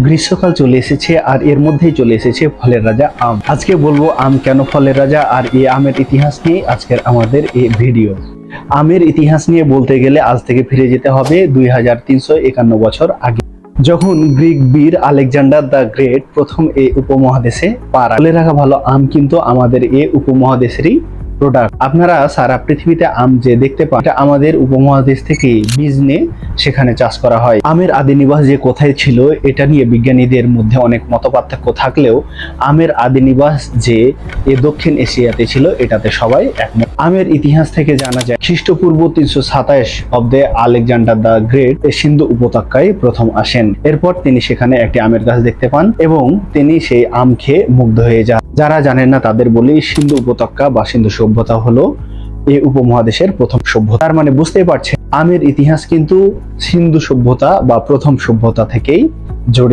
গ্রীষ্মকাল চলে এসেছে আর এর মধ্যেই চলে এসেছে ফলের রাজা আম। আজকে বলবো আম কেন ফলের রাজা আর এই আমের ইতিহাস নিয়ে আজকের আমাদের এই ভিডিও। আমের ইতিহাস নিয়ে বলতে গেলে আজ থেকে ফিরে যেতে হবে 2351 বছর আগে, যখন গ্রিক বীর আলেকজান্ডার দ্য গ্রেট প্রথম এই উপমহাদেশে পা রাখে। বলে রাখা ভালো, আম কিন্তু আমাদের এই উপমহাদেশেরই প্রোডাক্ট। আপনারা সারা পৃথিবীতে আম যে দেখতে পান, এটা আমাদের উপমহাদেশ থেকে বীজ নিয়ে সেখানে চাষ করা হয়। আমের আদি নিবাস যে কোথায় ছিল এটা নিয়ে বিজ্ঞানীদের মধ্যে অনেক মতপার্থক্য থাকলেও আমের আদি নিবাস যে দক্ষিণ এশিয়াতে ছিল এটাতে সবাই একমত। আমের ইতিহাস থেকে জানা যায় খ্রিস্টপূর্ব 327 অব্দে আলেকজান্ডার দ্য গ্রেট সিন্ধু উপত্যকায় প্রথম আসেন। এরপর তিনি সেখানে একটি আমের গাছ দেখতে পান এবং তিনি সেই আম খেয়ে মুগ্ধ হয়ে যান। যারা জানেন না তাদের বলি, সিন্ধু উপত্যকা বা সিন্ধু সভ্যতা হলো এই উপমহাদেশের প্রথম সভ্যতা। তার মানে বুঝতেই পারছেন আমের ইতিহাস কিন্তু সিন্ধু সভ্যতা বা প্রথম সভ্যতা থেকেই জড়িত।